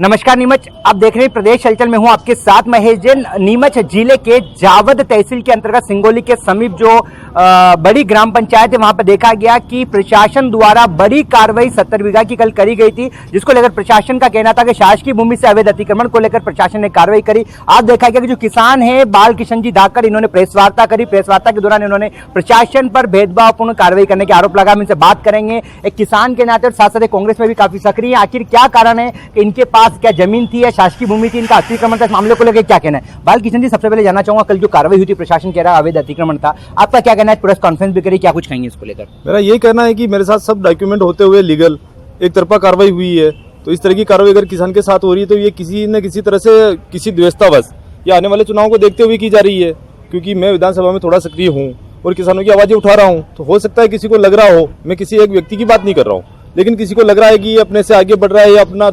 नमस्कार नीमच, आप देख रहे हैं प्रदेश हलचल में हूं आपके साथ महेश जैन। नीमच जिले के जावद तहसील के अंतर्गत सिंगोली के समीप जो बड़ी ग्राम पंचायत है वहां पर देखा गया कि प्रशासन द्वारा बड़ी कार्रवाई 70 बीघा की कल करी गई थी, जिसको लेकर प्रशासन का कहना था कि शासकीय भूमि से अवैध अतिक्रमण को लेकर प्रशासन ने कार्रवाई करी। आज देखा गया कि जो किसान है बाल किशन जी धाकड़, इन्होंने प्रेस वार्ता करी। प्रेस वार्ता के दौरान इन्होंने प्रशासन पर भेदभावपूर्ण कार्रवाई करने के आरोप लगा। हम इनसे बात करेंगे एक किसान के नाते और साथ साथ कांग्रेस में भी काफी सक्रिय है। आखिर क्या कारण है कि इनके पास क्या जमीन थी या शासकीय भूमि थी, इनका अतिक्रमण था, इस मामले को लेकर क्या कहना है? बाल किशन जी, सबसे पहले जानना चाहूंगा, कल जो कार्रवाई हुई थी प्रशासन कह रहा अवैध अतिक्रमण था, आपका क्या कहना है? प्रेस कॉन्फ्रेंस भी करी, क्या कुछ कहेंगे इसको लेकर? मेरा यही कहना है कि मेरे साथ सब डॉक्यूमेंट होते हुए लीगल एक तरफा कार्रवाई हुई है। तो इस तरह की कार्रवाई अगर किसान के साथ हो रही है तो ये किसी न किसी तरह से किसी द्वेषतावश या आने वाले चुनाव को देखते हुए की जा रही है। क्योंकि मैं विधानसभा में थोड़ा सक्रिय हूँ और किसानों की आवाजें उठा रहा हूँ, तो हो सकता है किसी को लग रहा हो, मैं किसी एक व्यक्ति की बात नहीं कर रहा हूँ, लेकिन किसी को लग रहा है कि अपने से आगे बढ़ रहा है या अपना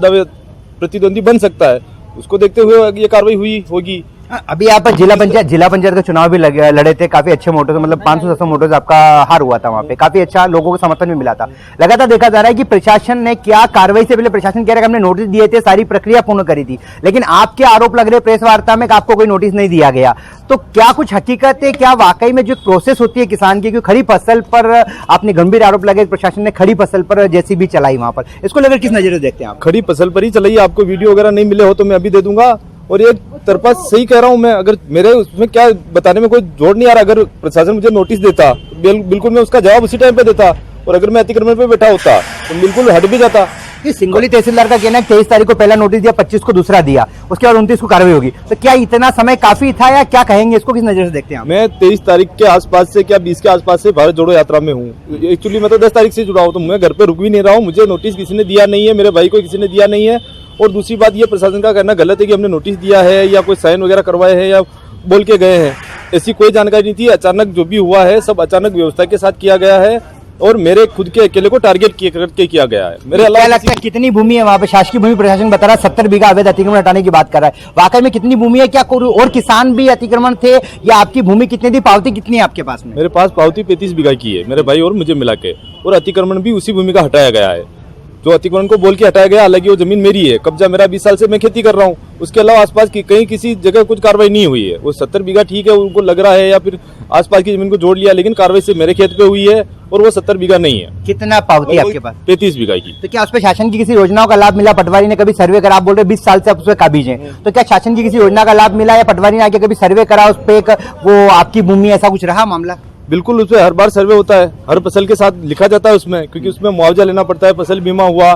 प्रतिद्वंदी बन सकता है, उसको देखते हुए ये कार्रवाई हुई होगी। अभी आप जिला पंचायत का चुनाव भी लड़े थे, काफी अच्छे वोटों से, मतलब 500-700 वोटों से आपका हार हुआ था वहां पे, काफी अच्छा लोगों को समर्थन भी मिला था। लगातार देखा जा रहा है कि प्रशासन ने क्या कार्रवाई से पहले प्रशासन कह रहा है कि हमने नोटिस दिए थे, सारी प्रक्रिया पूर्ण करी थी, लेकिन आपके आरोप लग रहे प्रेस वार्ता में कि आपको कोई नोटिस नहीं दिया गया। तो क्या कुछ हकीकत है? क्या वाकई में जो प्रोसेस होती है किसान की, खड़ी फसल पर आपने गंभीर आरोप लगे, प्रशासन ने खड़ी फसल पर जेसीबी चलाई वहां पर, इसको लेकर किस नजर से देखते हैं आप? खड़ी फसल पर ही चलाई। आपको वीडियो वगैरह नहीं मिले हो तो मैं अभी दे दूंगा। और एक तरफा सही कह रहा हूं मैं, अगर मेरे उसमें क्या बताने में कोई जोड़ नहीं आ रहा। अगर प्रशासन मुझे नोटिस देता बिल्कुल मैं उसका जवाब उसी टाइम पे देता, और अगर मैं अतिक्रमण पे बैठा होता तो बिल्कुल हट भी जाता। सिंगोली तहसीलदार का कहना है 23 तारीख को पहला नोटिस दिया, 25 को दूसरा दिया, उसके बाद 29 को कार्रवाई होगी। तो क्या इतना समय काफी था या क्या कहेंगे, इसको किस नजर से देखते हैं आप? मैं 23 तारीख के आसपास से क्या 20 के आसपास से भारत जोड़ो यात्रा में हूँ। एक्चुअली मैं तो 10 तारीख से जुड़ा हूँ, तो मैं घर पे रुक भी नहीं रहा हूँ। मुझे नोटिस किसी ने दिया नहीं है, मेरे भाई को किसी ने दिया नहीं है। और दूसरी बात ये प्रशासन का कहना गलत है कि हमने नोटिस दिया है या कोई साइन वगैरह करवाए हैं या बोल के गए हैं, ऐसी कोई जानकारी नहीं थी। अचानक जो भी हुआ है सब अचानक व्यवस्था के साथ किया गया है और मेरे खुद के अकेले को टारगेट करके किया गया है। मेरे क्या लगता है कितनी भूमि है वहाँ पे? शासकीय भूमि प्रशासन बता रहा है 70 बीघा अवैध अतिक्रमण हटाने की बात कर रहा है, वाकई में कितनी भूमि है? क्या और किसान भी अतिक्रमण थे या आपकी भूमि कितनी थी? पावती कितनी है आपके पास में? मेरे पास पावती 35 बीघा की है, मेरे भाई और मुझे मिला के, और अतिक्रमण भी उसी भूमि का हटाया गया है जो अतिक्रमण को बोल के हटाया गया। हालांकि वो जमीन मेरी है, कब्जा मेरा 20 साल से मैं खेती कर रहा हूँ। उसके अलावा आसपास की कहीं किसी जगह कुछ कार्रवाई नहीं हुई है। वो 70 बीघा ठीक है, उनको लग रहा है या फिर आसपास की जमीन को जोड़ लिया, लेकिन कार्रवाई से मेरे खेत पे हुई है और वो 70 बीघा नहीं है। कितना पावती आपके पास? 35 बीघा की। तो क्या उस पर शासन की किसी योजनाओं का लाभ मिला? पटवारी ने कभी सर्वे करा? आप बोल रहे 20 साल से आप उसमें काबिज हैं, तो क्या शासन की किसी योजना का लाभ मिला या पटवारी ने आके कभी सर्वे करा उस पर, वो आपकी भूमि, ऐसा कुछ रहा मामला? बिल्कुल, उसमें हर बार सर्वे होता है, हर फसल के साथ लिखा जाता है उसमें, क्योंकि उसमें मुआवजा लेना पड़ता है। फसल बीमा हुआ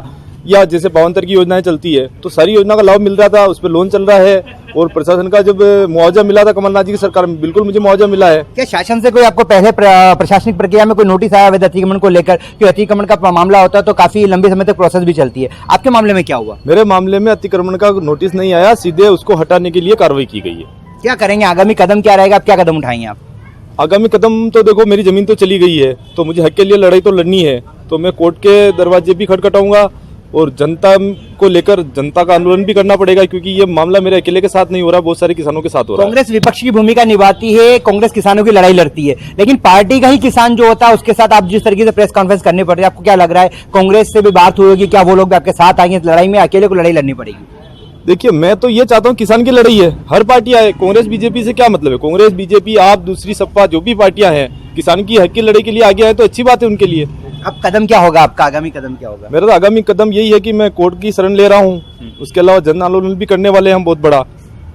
या जैसे 52 की योजनाएं चलती है, तो सारी योजना का लाभ मिल रहा था, उस पर लोन चल रहा है। और प्रशासन का जब मुआवजा मिला था कमलनाथ जी की सरकार में, बिल्कुल मुझे मुआवजा मिला है। क्या शासन से कोई आपको पहले प्रशासनिक प्रक्रिया में कोई नोटिस आया अवैध अतिक्रमण को लेकर? कि अतिक्रमण का मामला होता है तो काफी लंबे समय तक प्रोसेस भी चलती है, आपके मामले में क्या हुआ? मेरे मामले में अतिक्रमण का नोटिस नहीं आया, सीधे उसको हटाने के लिए कार्रवाई की गई है। क्या करेंगे, आगामी कदम क्या रहेगा, आप क्या कदम उठाएंगे आप? आगामी कदम तो देखो, मेरी जमीन तो चली गई है, तो मुझे हक के लिए लड़ाई तो लड़नी है। तो मैं कोर्ट के दरवाजे भी खटखटाऊंगा और जनता को लेकर जनता का आंदोलन भी करना पड़ेगा, क्योंकि ये मामला मेरे अकेले के साथ नहीं हो रहा, बहुत सारे किसानों के साथ हो रहा है। कांग्रेस विपक्ष की भूमिका निभाती है, कांग्रेस किसानों की लड़ाई लड़ती है, लेकिन पार्टी का ही किसान जो होता है उसके साथ आप जिस तरीके से प्रेस कॉन्फ्रेंस करनी पड़ रही है, आपको क्या लग रहा है कांग्रेस से भी बात हुई होगी? क्या वो लोग भी आपके साथ आएंगे इस लड़ाई में? अकेले को लड़ाई लड़नी पड़ेगी? देखिए, मैं तो ये चाहता हूँ किसान की लड़ाई है, हर पार्टी आए। कांग्रेस बीजेपी से क्या मतलब है? कांग्रेस बीजेपी आप दूसरी सपा जो भी पार्टियां हैं, किसान की हक की लड़ाई के लिए आगे आए तो अच्छी बात है उनके लिए। अब कदम क्या होगा आपका, आगामी कदम क्या होगा? मेरा तो आगामी कदम यही है कि मैं कोर्ट की शरण ले रहा हूँ। उसके अलावा जन आंदोलन भी करने वाले हैं हम, बहुत बड़ा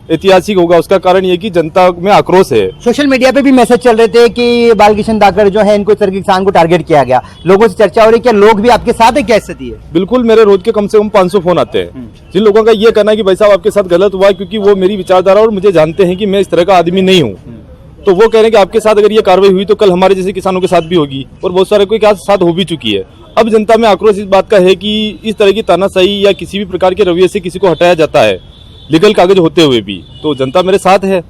ऐतिहासिक होगा। उसका कारण ये कि जनता में आक्रोश है। सोशल मीडिया पे भी मैसेज चल रहे थे कि बाल किशन धाकड़ जो है, इनको इस तरह के किसान को टारगेट किया गया, लोगों से चर्चा हो रही है, क्या लोग भी आपके साथ है? क्या स्थिति है? बिल्कुल, मेरे रोज के कम से कम 500 फोन आते हैं, जिन लोगों का ये कहना है कि भाई साहब आपके साथ गलत हुआ, क्योंकि वो मेरी विचारधारा और मुझे जानते हैं कि मैं इस तरह का आदमी नहीं हूँ। तो वो कह रहे हैं कि आपके साथ अगर ये कार्रवाई हुई तो कल हमारे जैसे किसानों के साथ भी होगी, और बहुत सारे कोई के साथ हो भी चुकी है। अब जनता में आक्रोश इस बात का है कि इस तरह की तानाशाही या किसी भी प्रकार के रवैये से किसी को हटाया जाता है, लीगल कागज होते हुए भी, तो जनता मेरे साथ है।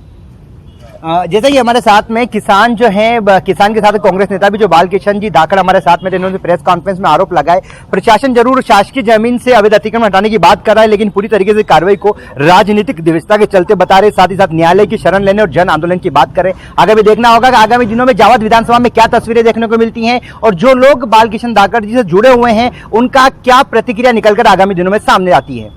जैसे कि हमारे साथ में किसान जो हैं, किसान के साथ कांग्रेस नेता भी जो बाल किशन जी धाकड़ हमारे साथ में थे, इन्होंने प्रेस कॉन्फ्रेंस में आरोप लगाए प्रशासन जरूर शासकीय जमीन से अवैध अतिक्रमण हटाने की बात कर रहा है, लेकिन पूरी तरीके से कार्रवाई को राजनीतिक दिव्यता के चलते बता रहे, साथ ही साथ न्यायालय की शरण लेने और जन आंदोलन की बात करें। आगे भी देखना होगा कि आगामी दिनों में जावद विधानसभा में क्या तस्वीरें देखने को मिलती हैं और जो लोग बाल किशन धाकड़ जी से जुड़े हुए हैं उनका क्या प्रतिक्रिया निकलकर आगामी दिनों में सामने आती है।